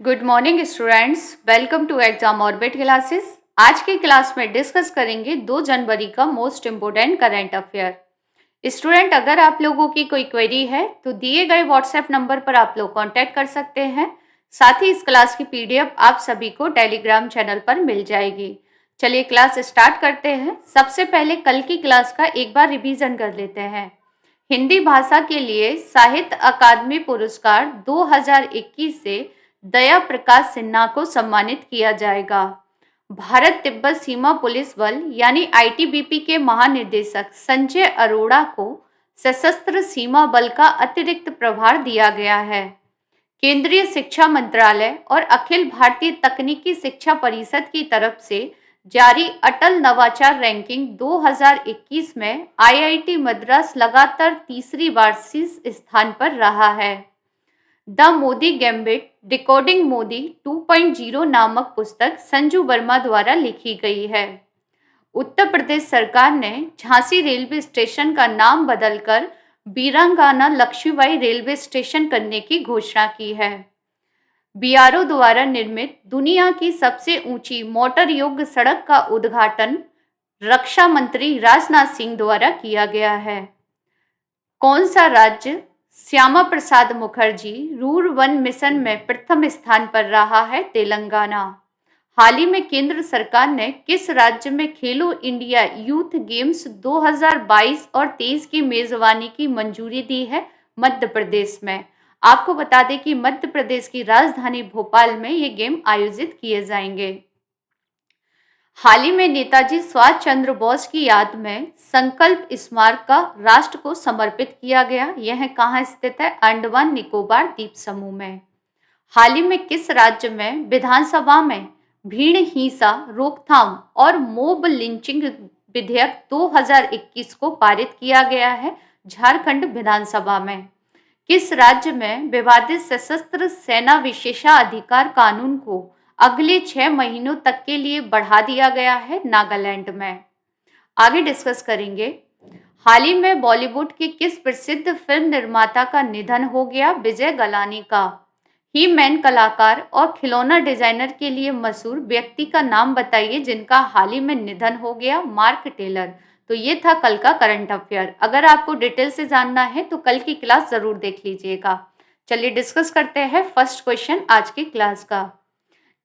Good morning students, welcome to exam orbit classes. आज की class में डिस्कस करेंगे 2 जनवरी का most important current affair. Student, अगर आप लोगों की कोई क्वेरी है तो दिए गए व्हाट्सएप नंबर पर आप लोग कांटेक्ट कर सकते हैं। साथ ही इस क्लास की पीडीएफ आप सभी को टेलीग्राम चैनल पर मिल जाएगी। चलिए क्लास स्टार्ट करते हैं। सबसे पहले कल की क्लास का एक बार रिवीजन कर लेते हैं। हिंदी भाषा के लिए साहित्य अकादमी पुरस्कार 2021 से दया प्रकाश सिन्हा को सम्मानित किया जाएगा। भारत तिब्बत सीमा पुलिस बल यानी आईटीबीपी के महानिदेशक संजय अरोड़ा को सशस्त्र सीमा बल का अतिरिक्त प्रभार दिया गया है। केंद्रीय शिक्षा मंत्रालय और अखिल भारतीय तकनीकी शिक्षा परिषद की तरफ से जारी अटल नवाचार रैंकिंग 2021 में आईआईटी मद्रास लगातार तीसरी बार शीर्ष स्थान पर रहा है। The Modi gambit decoding Modi 2.0 नामक पुस्तक संजू वर्मा द्वारा लिखी गई है। उत्तर प्रदेश सरकार ने झांसी रेलवे स्टेशन का नाम बदलकर वीरांगना लक्ष्मीबाई रेलवे स्टेशन करने की घोषणा की है। बीआरओ द्वारा निर्मित दुनिया की सबसे ऊंची मोटर योग्य सड़क का उद्घाटन रक्षा मंत्री राजनाथ सिंह द्वारा किया गया है। कौन सा राज्य Shyama Prasad Mukherjee Ruhr one mission में प्रथम स्थान पर रहा है? तेलंगाना। हाल ही में केंद्र सरकार ने किस राज्य में खेलो इंडिया यूथ गेम्स 2022 और 23 की मेजबानी की मंजूरी दी है? मध्य प्रदेश में। आपको बता दें कि मध्य प्रदेश की राजधानी भोपाल में ये गेम आयोजित किए जाएंगे। हाल ही में नेताजी सुभाष चंद्र बोस की याद में संकल्प स्मारक का राष्ट्र को समर्पित किया गया। यह कहाँ स्थित है? अंडमान निकोबार द्वीप समूह में। हाल ही में किस राज्य में विधानसभा में भीड़ हिंसा रोकथाम और मोब लिंचिंग विधेयक 2021 को पारित किया गया है? झारखंड विधानसभा में। किस राज्य में विवादित सशस्त्र सेना विशेषाधिकार कानून को अगले 6 महीनों तक के लिए बढ़ा दिया गया है? नागालैंड में। आगे डिस्कस करेंगे। हाल ही में बॉलीवुड के किस प्रसिद्ध फिल्म निर्माता का निधन हो गया? विजय गलानी का। ही मैन कलाकार और खिलौना डिजाइनर के लिए मशहूर व्यक्ति का नाम बताइए जिनका हाल ही में निधन हो गया? Mark Taylor. तो ये था कल का करंट अफेयर। अगर आपको डिटेल से जानना है तो कल की क्लास जरूर देख लीजिएगा। चलिए डिस्कस करते हैं फर्स्ट क्वेश्चन आज की क्लास का।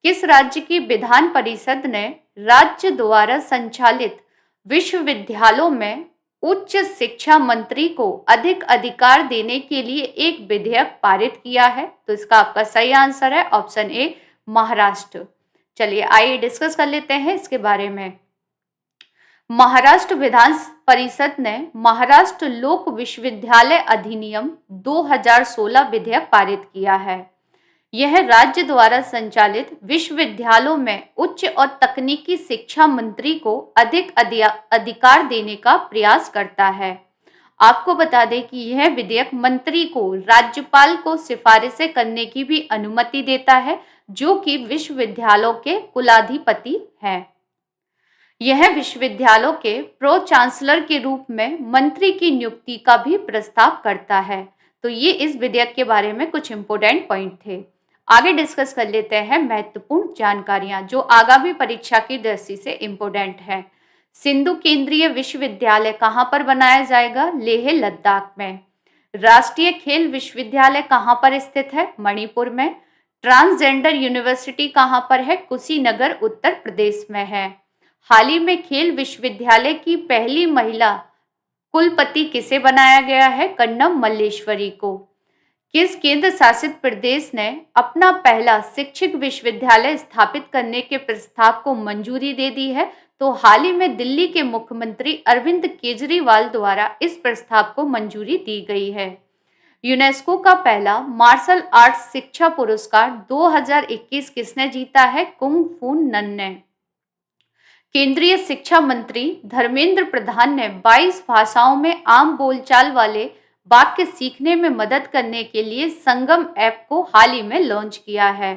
किस राज्य की विधान परिषद ने राज्य द्वारा संचालित विश्वविद्यालयों में उच्च शिक्षा मंत्री को अधिक अधिकार देने के लिए एक विधेयक पारित किया है? तो इसका आपका सही आंसर है ऑप्शन ए, महाराष्ट्र। चलिए आइए डिस्कस कर लेते हैं इसके बारे में। महाराष्ट्र विधान परिषद ने महाराष्ट्र लोक विश्वविद्यालय अधिनियम 2016 विधेयक पारित किया है। यह राज्य द्वारा संचालित विश्वविद्यालयों में उच्च और तकनीकी शिक्षा मंत्री को अधिक अधिकार देने का प्रयास करता है। आपको बता दें कि यह विधेयक मंत्री को राज्यपाल को सिफारिशें करने की भी अनुमति देता है, जो कि विश्वविद्यालयों के कुलाधिपति हैं। यह विश्वविद्यालयों के प्रो चांसलर के रूप में मंत्री की नियुक्ति का भी प्रस्ताव करता है। तो ये इस विधेयक के बारे में कुछ इंपोर्टेंट पॉइंट थे। आगे डिस्कस कर लेते हैं महत्वपूर्ण जानकारियां जो आगामी परीक्षा की दृष्टि से इंपोर्टेंट है। सिंधु केंद्रीय विश्वविद्यालय कहां पर बनाया जाएगा? लेह लद्दाख में। राष्ट्रीय खेल विश्वविद्यालय कहां पर स्थित है? मणिपुर में। ट्रांसजेंडर यूनिवर्सिटी कहां पर है? कुशीनगर उत्तर प्रदेश में है। हाल ही में खेल विश्वविद्यालय की पहली महिला कुलपति किसे बनाया गया है? कन्नम मल्लेश्वरी को। किस केंद्र शासित प्रदेश ने अपना पहला शिक्षक विश्वविद्यालय स्थापित करने के प्रस्ताव को मंजूरी दे दी है? तो हाल ही में दिल्ली के मुख्यमंत्री अरविंद केजरीवाल द्वारा इस प्रस्ताव को मंजूरी दी गई है। यूनेस्को का पहला मार्शल आर्ट्स शिक्षा पुरस्कार 2021 किसने जीता है? कुंग फू नन ने। केंद्रीय शिक्षा मंत्री धर्मेंद्र प्रधान ने 22 भाषाओं में आम बोलचाल वाले वाक्य सीखने में मदद करने के लिए संगम ऐप को हाल ही में लॉन्च किया है।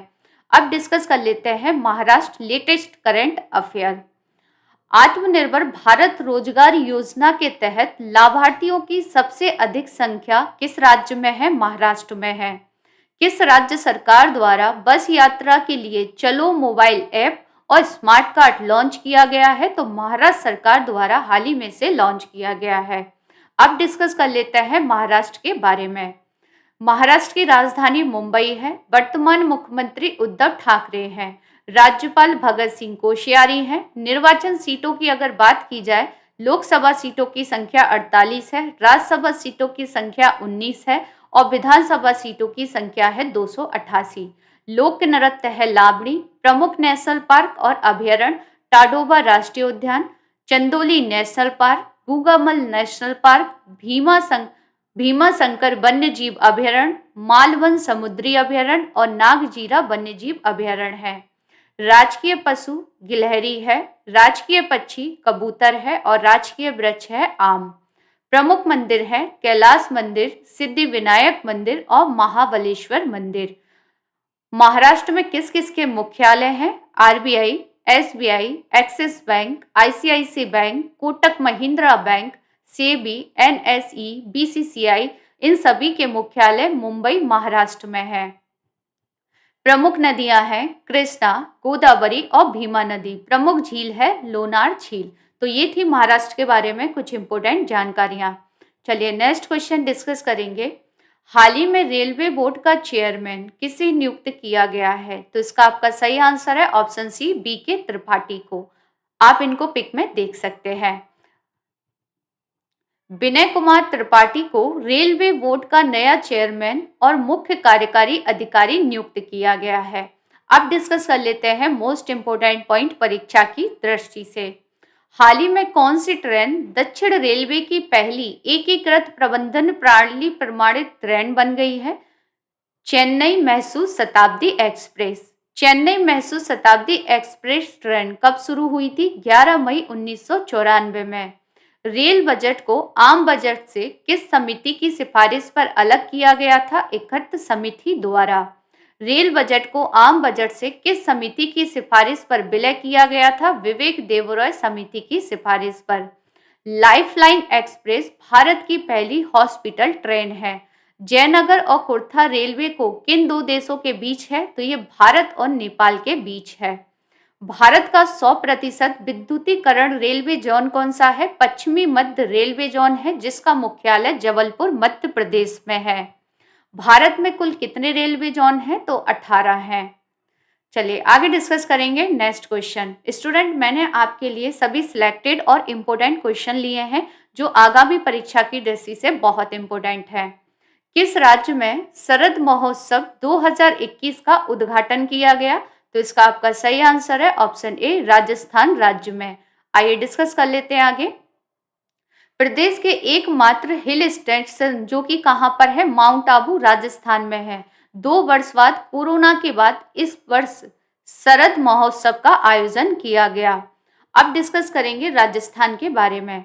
अब डिस्कस कर लेते हैं महाराष्ट्र लेटेस्ट करंट अफेयर। आत्मनिर्भर भारत रोजगार योजना के तहत लाभार्थियों की सबसे अधिक संख्या किस राज्य में है? महाराष्ट्र में है। किस राज्य सरकार द्वारा बस यात्रा के लिए चलो मोबाइल ऐप और स्मार्ट कार्ड लॉन्च किया गया है? तो महाराष्ट्र सरकार द्वारा हाल ही में से लॉन्च किया गया है। अब डिस्कस कर लेते हैं महाराष्ट्र के बारे में। महाराष्ट्र की राजधानी मुंबई है। वर्तमान मुख्यमंत्री उद्धव ठाकरे हैं। राज्यपाल भगत सिंह कोश्यारी हैं। निर्वाचन सीटों की अगर बात की जाए, लोकसभा सीटों की संख्या 48 है, राज्यसभा सीटों की संख्या 19 है और विधानसभा सीटों की संख्या है 288। लोक नृत्य है लावणी। प्रमुख नेशनल पार्क और अभयारण्य टाडोबा राष्ट्रीय उद्यान, Chandoli national park, Gugamal national park, Bhima Shankar वन्य जीव अभयारण्य, मालवन समुद्री अभयारण्य और नागजीरा वन्य जीव अभयारण्य है। राजकीय पशु गिलहरी है। राजकीय पक्षी कबूतर है और राजकीय वृक्ष है आम। प्रमुख मंदिर है कैलाश मंदिर, सिद्धि विनायक मंदिर और महाबलेश्वर मंदिर। महाराष्ट्र में किस किस के मुख्यालय हैं? RBI, SBI, Axis bank, ICICI bank, Kotak Mahindra bank, SEBI, NSE, BCCI, इन सभी के मुख्यालय मुंबई महाराष्ट्र में है। प्रमुख नदियां हैं कृष्णा, गोदावरी और भीमा नदी। प्रमुख झील है लोनार झील। तो ये थी महाराष्ट्र के बारे में कुछ इंपोर्टेंट जानकारियां। चलिए नेक्स्ट क्वेश्चन डिस्कस करेंगे। हाल ही में रेलवे बोर्ड का चेयरमैन किसे नियुक्त किया गया है? तो इसका आपका सही आंसर है ऑप्शन सी, बीके त्रिपाठी को। आप इनको पिक में देख सकते हैं। विनय कुमार त्रिपाठी को रेलवे बोर्ड का नया चेयरमैन और मुख्य कार्यकारी अधिकारी नियुक्त किया गया है। अब डिस्कस कर लेते हैं मोस्ट इंपोर्टेंट पॉइंट परीक्षा की दृष्टि से। हाल ही में कौन सी ट्रेन दक्षिण रेलवे की पहली एकीकृत प्रबंधन प्रणाली प्रमाणित ट्रेन बन गई है? Chennai Mysore Shatabdi express. Chennai Mysore Shatabdi express train कब शुरू हुई थी? 11 मई 1994 में। रेल बजट को आम बजट से किस समिति की सिफारिश पर अलग किया गया था? इकट्ठ समिति द्वारा। रेल बजट को आम बजट से किस समिति की सिफारिश पर विलय किया गया था? विवेक देबरॉय समिति की सिफारिश पर। लाइफलाइन एक्सप्रेस भारत की पहली हॉस्पिटल ट्रेन है। जयनगर और कुर्था रेलवे को किन दो देशों के बीच है? तो ये भारत और नेपाल के बीच है। भारत का 100% विद्युतीकरण रेलवे जोन कौन सा है? पश्चिमी मध्य रेलवे जोन है, जिसका मुख्यालय जबलपुर मध्य प्रदेश में है। भारत में कुल कितने रेलवे जोन हैं? तो 18 हैं। चलिए आगे डिस्कस करेंगे नेक्स्ट क्वेश्चन। स्टूडेंट, मैंने आपके लिए सभी सिलेक्टेड और इम्पोर्टेंट क्वेश्चन लिए हैं जो आगामी परीक्षा की दृष्टि से बहुत इम्पोर्टेंट है। किस राज्य में शरद महोत्सव 2021 का उद्घाटन किया गया? तो इसका आपका सही आंसर है ऑप्शन ए, राजस्थान राज्य में। आइए डिस्कस कर लेते हैं आगे। प्रदेश के एकमात्र हिल स्टेशन जो कि कहां पर है? माउंट आबू राजस्थान में है। 2 वर्ष बाद कोरोना के बाद इस वर्ष शरद महोत्सव का आयोजन किया गया। अब डिस्कस करेंगे राजस्थान के बारे में।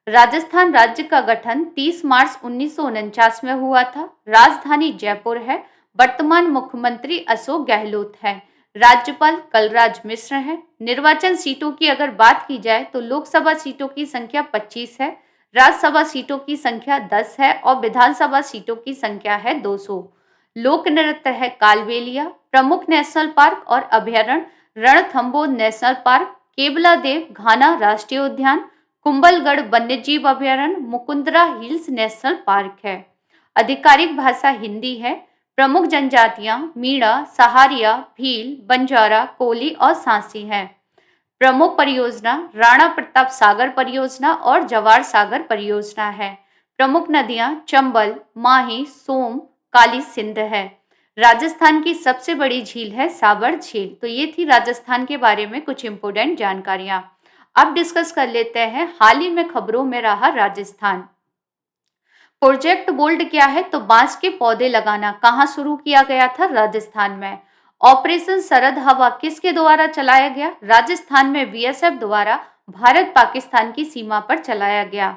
राजस्थान राज्य का गठन 30 मार्च 1949 में हुआ था। राजधानी जयपुर है। वर्तमान मुख्यमंत्री अशोक गहलोत है। राज्यपाल कलराज मिश्र है। निर्वाचन सीटों की अगर बात की जाए तो लोकसभा सीटों की संख्या 25 है, राज्यसभा सीटों की संख्या 10 है और विधानसभा सीटों की संख्या है 200। लोक नृत्य है कालबेलिया। प्रमुख नेशनल पार्क और अभयारण्य रणथंभौर नेशनल पार्क, केवलादेव घाना राष्ट्रीय उद्यान, कुंभलगढ़ वन्यजीव अभयारण्य, मुकुंदरा हिल्स नेशनल पार्क है। आधिकारिक भाषा हिंदी है। प्रमुख जनजातियां मीणा, सहारिया, भील, बंजारा, कोली और सांसी हैं। प्रमुख परियोजना राणा प्रताप सागर परियोजना और जवाहर सागर परियोजना है। प्रमुख नदियां चंबल, माही, सोम, काली सिंध है। राजस्थान की सबसे बड़ी झील है साबर झील। तो ये थी राजस्थान के बारे में कुछ इंपोर्टेंट जानकारियां। अब डिस्कस कर लेते हैं हाल ही में खबरों में रहा राजस्थान। प्रोजेक्ट बोल्ड क्या है? तो बांस के पौधे लगाना कहाँ शुरू किया गया था? राजस्थान में। ऑपरेशन सरहद हवा किसके द्वारा चलाया गया? राजस्थान में बीएसएफ द्वारा भारत पाकिस्तान की सीमा पर चलाया गया।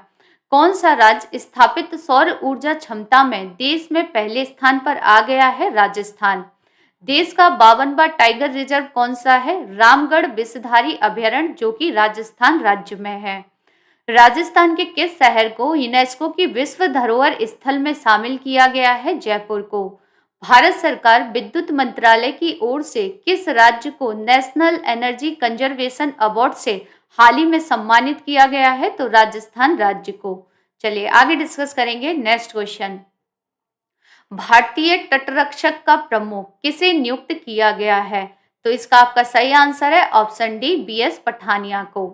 कौन सा राज्य स्थापित सौर ऊर्जा क्षमता में देश में पहले स्थान पर आ गया है? राजस्थान। देश का 52वां टाइगर रिजर्व कौन सा है? रामगढ़ विषधारी अभयारण्य, जो कि राजस्थान राज्य में है। राजस्थान के किस शहर को यूनेस्को की विश्व धरोहर स्थल में शामिल किया गया है? जयपुर को। भारत सरकार विद्युत मंत्रालय की ओर से किस राज्य को नेशनल एनर्जी कंजर्वेशन अवार्ड से हाल ही में सम्मानित किया गया है? तो राजस्थान राज्य को। चलिए आगे डिस्कस करेंगे। नेक्स्ट क्वेश्चन, भारतीय तटरक्षक का प्रमुख किसे नियुक्त किया गया है? तो इसका आपका सही आंसर है ऑप्शन डी, बीएस पठानिया को।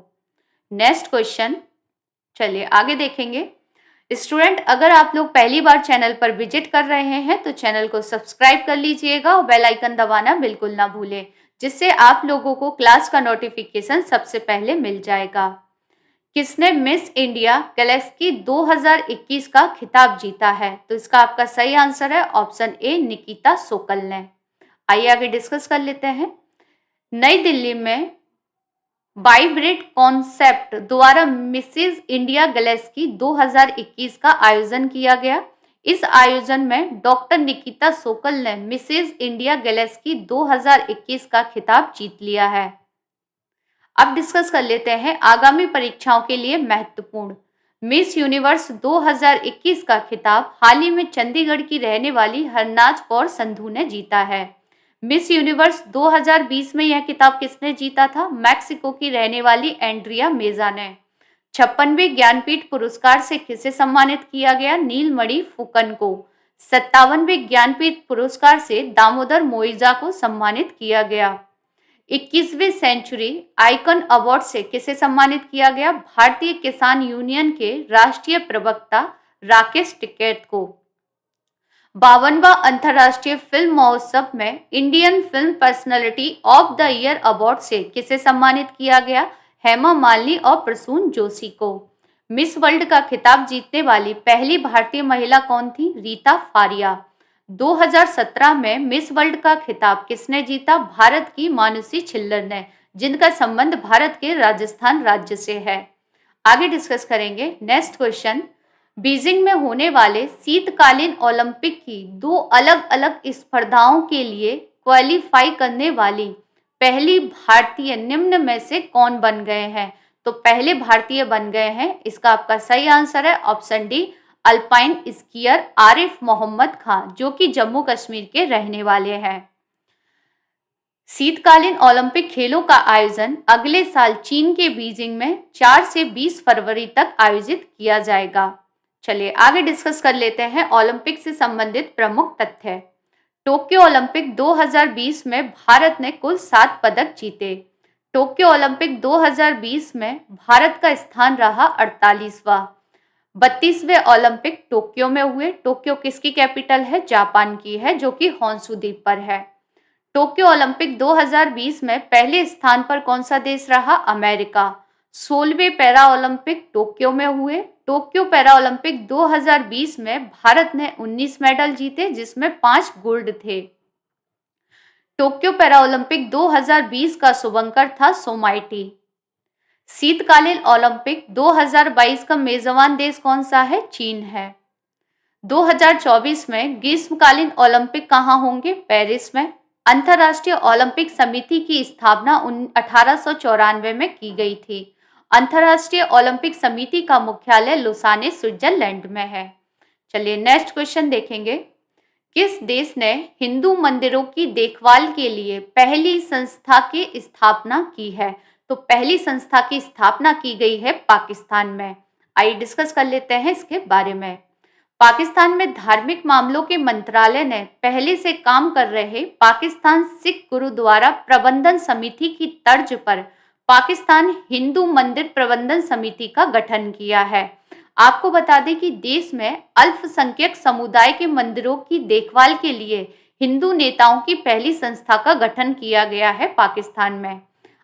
नेक्स्ट क्वेश्चन, चलिए आगे देखेंगे। स्टूडेंट, अगर आप लोग पहली बार चैनल पर विजिट कर रहे हैं तो चैनल को सब्सक्राइब कर लीजिएगा और बेल आइकन दबाना बिल्कुल ना भूलें, जिससे आप लोगों को क्लास का नोटिफिकेशन सबसे पहले मिल जाएगा। किसने मिस इंडिया गैलेक्सी 2021 का खिताब जीता है? तो इसका आपका सही आंसर है ऑप्शन ए, निकिता सोकल ने। आइए आगे डिस्कस कर लेते हैं। नई दिल्ली में वाइब्रेट कॉन्सेप्ट द्वारा मिसेज इंडिया गैलेक्सी 2021 का आयोजन किया गया। इस आयोजन में डॉक्टर निकिता सोकल ने मिसेज इंडिया गैलेक्सी 2021 का खिताब जीत लिया है। अब डिस्कस कर लेते हैं आगामी परीक्षाओं के लिए महत्वपूर्ण। मिस यूनिवर्स 2021 का खिताब हाल ही में चंडीगढ़ की रहने वाली हरनाज कौर संधू ने जीता है। मिस यूनिवर्स 2020 में यह खिताब किसने जीता था? मैक्सिको की रहने वाली एंड्रिया मेजा ने। 56वें ज्ञानपीठ पुरस्कार से किसे सम्मानित किया गया? नीलमणि फुकन को। 57वें ज्ञानपीठ पुरस्कार से दामोदर मोइजा को सम्मानित किया गया। 21वीं सेंचुरी आइकन अवार्ड से किसे सम्मानित किया गया? भारतीय किसान यूनियन के राष्ट्रीय प्रवक्ता राकेश टिकैत को। 52वां अंतर्राष्ट्रीय फिल्म महोत्सव में Indian film personality of the year award से किसे सम्मानित किया गया? हेमा मालिनी और प्रसून जोशी को। मिस वर्ल्ड का खिताब जीतने वाली पहली भारतीय महिला कौन थी? रीता फारिया। 2017 में मिस वर्ल्ड का खिताब किसने जीता? भारत की मानुषी छिल्लर ने, जिनका संबंध भारत के राजस्थान राज्य से है। आगे डिस्कस करेंगे। नेक्स्ट क्वेश्चन, बीजिंग में होने वाले शीतकालीन ओलंपिक की दो अलग अलग स्पर्धाओं के लिए क्वालिफाई करने वाली पहली भारतीय निम्न में से कौन बन गए हैं? तो पहले भारतीय बन गए हैं, इसका आपका सही आंसर है option D, alpine skier Arif Mohammad Khan, जो कि जम्मू कश्मीर के रहने वाले हैं। शीतकालीन ओलंपिक खेलों का आयोजन अगले साल चीन के बीजिंग में 4 से 20 फरवरी तक आयोजित किया जाएगा। चलिए आगे डिस्कस कर लेते हैं ओलंपिक से संबंधित प्रमुख तथ्य। टोक्यो ओलंपिक 2020 में भारत ने कुल 7 पदक जीते। टोक्यो ओलंपिक 2020 में भारत का स्थान रहा 48वां। 32वें ओलंपिक टोक्यो में हुए। टोक्यो किसकी कैपिटल है? जापान की है, जो कि होन्शु द्वीप पर है। टोक्यो ओलंपिक 2020 में पहले स्थान पर कौन सा देश रहा? अमेरिका। 16वें पैरा ओलंपिक टोक्यो में हुए। टोक्यो पैरा ओलंपिक 2020 में भारत ने 19 मेडल जीते, जिसमें 5 गोल्ड थे। टोक्यो पैरा ओलंपिक 2020 का शुभंकर था सोमाइटी। शीतकालीन ओलंपिक 2022 का मेजबान देश कौन सा है? चीन है। 2024 में ग्रीष्मकालीन ओलंपिक कहाँ होंगे? पेरिस में। अंतर्राष्ट्रीय ओलंपिक समिति की स्थापना 1894 में की गई थी। अंतर्राष्ट्रीय ओलंपिक समिति का मुख्यालय लुसाने, स्विट्जरलैंड में है। चलिए नेक्स्ट क्वेश्चन देखेंगे। किस देश ने हिंदू मंदिरों की देखभाल के लिए पहली संस्था की स्थापना की है? तो पहली संस्था की स्थापना की गई है पाकिस्तान में। आइए डिस्कस कर लेते हैं इसके बारे में। पाकिस्तान में धार्मिक मामलों के मंत्रालय ने पहले से काम कर रहे पाकिस्तान सिख गुरुद्वारा प्रबंधन समिति की तर्ज पर पाकिस्तान हिंदू मंदिर प्रबंधन समिति का गठन किया है। आपको बता दें कि देश में अल्पसंख्यक समुदाय के मंदिरों की देखभाल के लिए हिंदू नेताओं की पहली संस्था का गठन किया गया है पाकिस्तान में।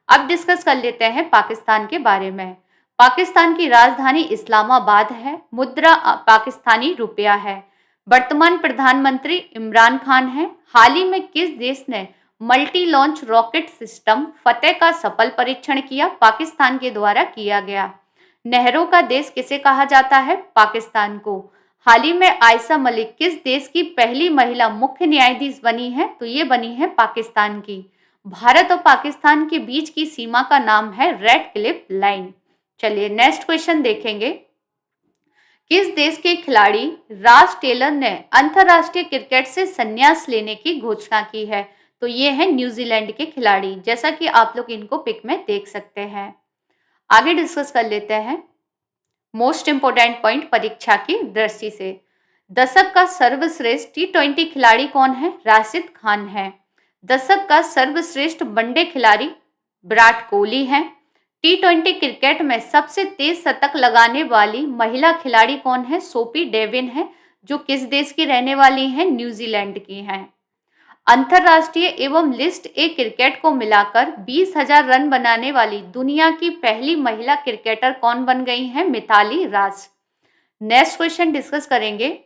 अब डिस्कस कर लेते हैं पाकिस्तान के बारे में। पाकिस्तान की राजधानी इस्लामाबाद है। मुद्रा पाकिस्तानी रुपया है। वर्तमान प्रधानमंत्री इमरान खान हैं। हाल ही में किस देश ने मल्टी लॉन्च रॉकेट सिस्टम फतेह का सफल परीक्षण किया? पाकिस्तान के द्वारा किया गया। नहरों का देश किसे कहा जाता है? पाकिस्तान को। हाल ही में आयशा मलिक किस देश की पहली महिला मुख्य न्यायाधीश बनी है? तो ये बनी है पाकिस्तान की। भारत और पाकिस्तान के बीच की सीमा का नाम है रेड क्लिफ लाइन। चलिए नेक्स्ट क्वेश्चन देखेंगे। किस देश के खिलाड़ी रास टेलर ने अंतरराष्ट्रीय क्रिकेट से संन्यास लेने की घोषणा की है? तो ये है न्यूजीलैंड के खिलाड़ी, जैसा कि आप लोग इनको पिक में देख सकते हैं। आगे डिस्कस कर लेते हैं मोस्ट इंपोर्टेंट पॉइंट परीक्षा की दृष्टि से। दशक का सर्वश्रेष्ठ टी20 खिलाड़ी कौन है? राशिद खान है। दशक का सर्वश्रेष्ठ वनडे खिलाड़ी विराट कोहली हैं। टी20 क्रिकेट में सबसे तेज शतक लगाने वाली महिला खिलाड़ी कौन है? सोफी डेविन है, जो किस देश की रहने वाली हैं? न्यूजीलैंड की हैं। अंतरराष्ट्रीय एवं लिस्ट ए क्रिकेट को मिलाकर 20,000 रन बनाने वाली दुनिया की पहली महिला क्रिकेटर कौन बन गई हैं? मिताली राज। नेक्स्ट क्वेश्चन डिस्कस करेंगे,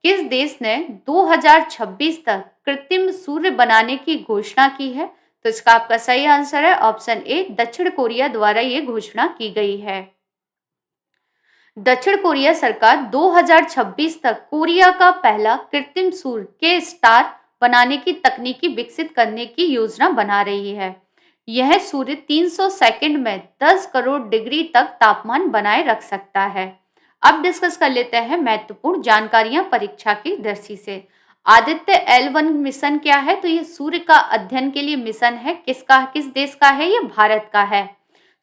किस देश ने 2026 तक कृत्रिम सूर्य बनाने की घोषणा की है? तो इसका आपका सही आंसर है ऑप्शन ए, दक्षिण कोरिया द्वारा ये घोषणा की गई है। दक्षिण कोरिया सरकार 2026 तक कोरिया का पहला कृत्रिम सूर्य के स्टार बनाने की तकनीकी विकसित करने की योजना बना रही है। यह सूर्य 300 सेकंड में 10 करोड़ डिग्री तक तापमान बनाए रख सकता है। अब डिस्कस कर लेते हैं महत्वपूर्ण जानकारियां परीक्षा की दृष्टि से। आदित्य L1 मिशन क्या है? तो ये सूर्य का अध्ययन के लिए मिशन है। किस देश का है? ये भारत का है।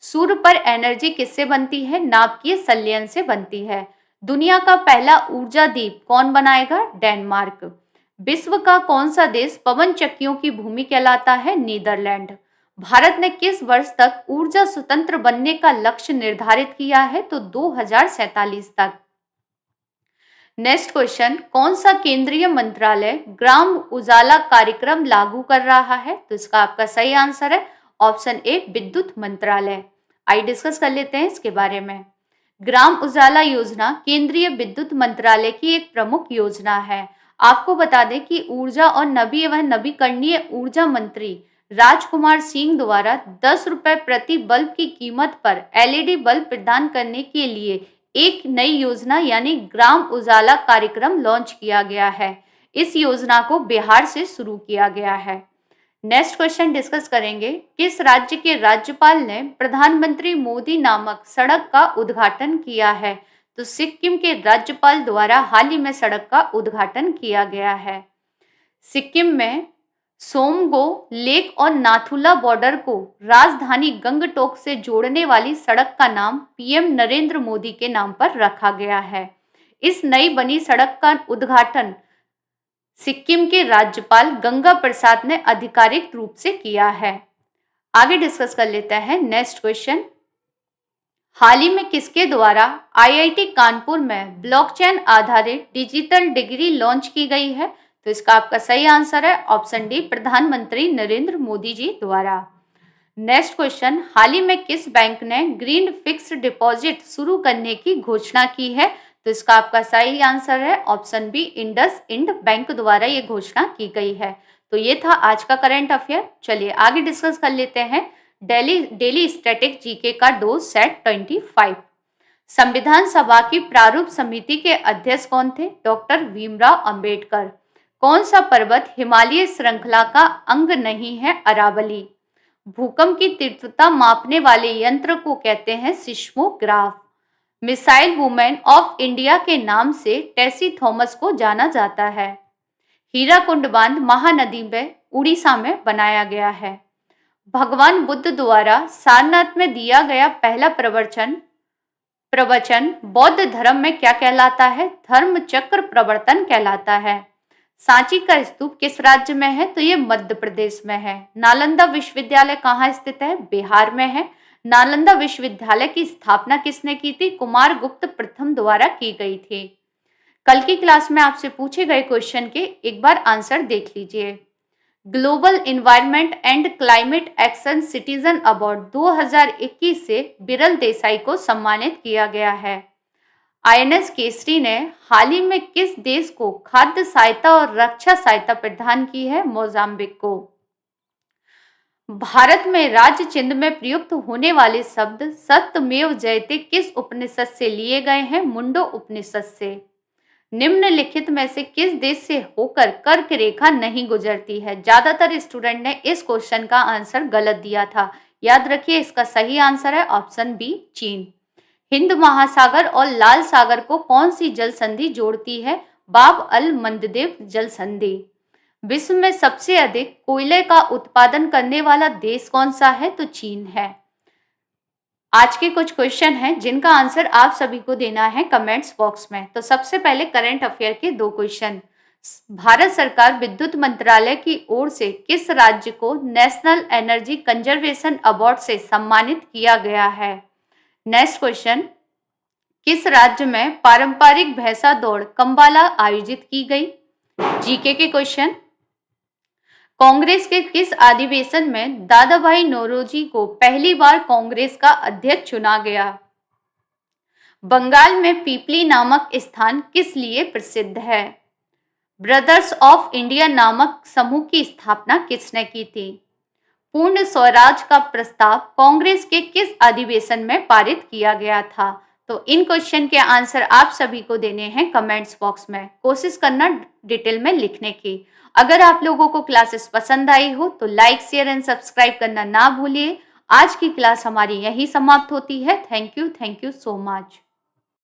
सूर्य पर एनर्जी किससे बनती है? नाभिकीय संलयन से बनती है। दुनिया का पहला ऊर्जा द्वीप कौन बनाएगा? डेनमार्क। विश्व का कौन सा देश पवन चक्कियों की भूमि कहलाता है? नीदरलैंड। भारत ने किस वर्ष तक ऊर्जा स्वतंत्र बनने का लक्ष्य निर्धारित किया है? तो 2047 तक। नेक्स्ट क्वेश्चन, कौन सा केंद्रीय मंत्रालय ग्राम उजाला कार्यक्रम लागू कर रहा है? तो इसका आपका सही आंसर है ऑप्शन ए, विद्युत मंत्रालय। आइए डिस्कस कर लेते हैं इसके बारे में। ग्राम उजाला योजना केंद्रीय विद्युत मंत्रालय की एक प्रमुख योजना है। आपको बता दें कि ऊर्जा और नवीन एवं नवीकरणीय ऊर्जा मंत्री राजकुमार सिंह द्वारा 10 रुपए प्रति बल्ब की कीमत पर एलईडी बल्ब प्रदान करने के लिए एक नई योजना यानी ग्राम उजाला कार्यक्रम लॉन्च किया गया है। इस योजना को बिहार से शुरू किया गया है। नेक्स्ट क्वेश्चन डिस्कस करेंगे, किस राज्य के राज्यपाल ने प्रधानमंत्री मोदी नामक सड़क का उद्घाटन किया है? तो सिक्किम के राज्यपाल द्वारा हाल ही में सड़क का उद्घाटन किया गया है। सिक्किम में सोमगो लेक और नाथुला बॉर्डर को राजधानी गंगटोक से जोड़ने वाली सड़क का नाम पीएम नरेंद्र मोदी के नाम पर रखा गया है। इस नई बनी सड़क का उद्घाटन सिक्किम के राज्यपाल गंगा प्रसाद ने आधिकारिक रूप से किया है। आगे डिस्कस कर लेते हैं नेक्स्ट क्वेश्चन, हाल ही में किसके द्वारा आईआईटी कानपुर में ब्लॉकचेन आधारित डिजिटल डिग्री लॉन्च की गई है? तो इसका आपका सही आंसर है ऑप्शन डी, प्रधानमंत्री नरेंद्र मोदी जी द्वारा। नेक्स्ट क्वेश्चन, हाल ही में किस बैंक ने ग्रीन फिक्स्ड डिपॉजिट शुरू करने की घोषणा की है? तो इसका आपका सही आंसर है option B, IndusInd bank द्वारा ये घोषणा की गई है। तो ये था आज का करंट अफेयर। चलिए आगे डिस्कस कर लेते हैं डेली स्टैटिक जीके का डोज सेट 25। संविधान सभा की प्रारूप समिति के अध्यक्ष कौन थे? डॉक्टर भीमराव अंबेडकर। कौन सा पर्वत हिमालय श्रृंखला का अंग नहीं है? अरावली। भूकंप की तीव्रता मापने वाले यंत्र को कहते हैं seismograph. Missile women of India के नाम से टेसी थॉमस को जाना जाता है। हीराकुंड बांध महानदी में उड़ीसा में बनाया गया है। भगवान बुद्ध द्वारा सारनाथ में दिया गया पहला प्रवचन बौद्ध धर्म में क्या कहलाता है? धर्म चक्र प्रवर्तन कहलाता है। सांची का स्तूप किस राज्य में है? तो ये मध्य प्रदेश में है। नालंदा विश्वविद्यालय कहाँ स्थित है? बिहार में है। नालंदा विश्वविद्यालय की स्थापना किसने की थी? कुमारगुप्त प्रथम द्वारा की गई थी। कल की क्लास में आपसे पूछे गए क्वेश्चन के एक बार आंसर देख लीजिए। Global environment and climate action citizen award 2021 से बिरल देसाई को सम्मानित किया गया है। आईएनएस केसरी ने हाल ही में किस देश को खाद्य सहायता और रक्षा सहायता प्रदान की है? मोजाम्बिक को। भारत में राज्य चिन्ह में प्रयुक्त होने वाले शब्द सत्यमेव जयते किस उपनिषद से लिए गए हैं? मुंडो उपनिषद से। निम्नलिखित में से किस देश से होकर कर्क रेखा नहीं गुजरती है? ज्यादातर स्टूडेंट ने इस क्वेश्चन का आंसर गलत दिया था। याद रखिए इसका सही आंसर है ऑप्शन बी, चीन। हिंद महासागर और लाल सागर को कौन सी जल संधि जोड़ती है? बाब अल मंददेव जल संधि। विश्व में सबसे अधिक कोयले का उत्पादन करने वाला देश कौन सा है? तो चीन है। आज के कुछ क्वेश्चन हैं जिनका आंसर आप सभी को देना है कमेंट्स बॉक्स में। तो सबसे पहले करंट अफेयर के 2 क्वेश्चन। भारत सरकार विद्युत मंत्रालय की ओर से किस राज्य को नेशनल एनर्जी कंजर्वेशन अवार्ड से सम्मानित किया गया है? नेक्स्ट क्वेश्चन, किस राज्य में पारंपरिक भैंसा दौड़ कंबाला आयोजित की गई? जीके के क्वेश्चन, कांग्रेस के किस अधिवेशन में दादाभाई नौरोजी को पहली बार कांग्रेस का अध्यक्ष चुना गया? बंगाल में पीपली नामक स्थान किस लिए प्रसिद्ध है? ब्रदर्स ऑफ इंडिया नामक समूह की स्थापना किसने की थी? पूर्ण स्वराज का प्रस्ताव कांग्रेस के किस अधिवेशन में पारित किया गया था? तो इन क्वेश्चन के आंसर आप सभी को देने हैं कमेंट्स बॉक्स में। कोशिश करना डिटेल में लिखने की। अगर आप लोगों को क्लासेस पसंद आई हो तो लाइक, शेयर एंड सब्सक्राइब करना ना भूलिए। आज की क्लास हमारी यहीं समाप्त होती है। Thank you so much.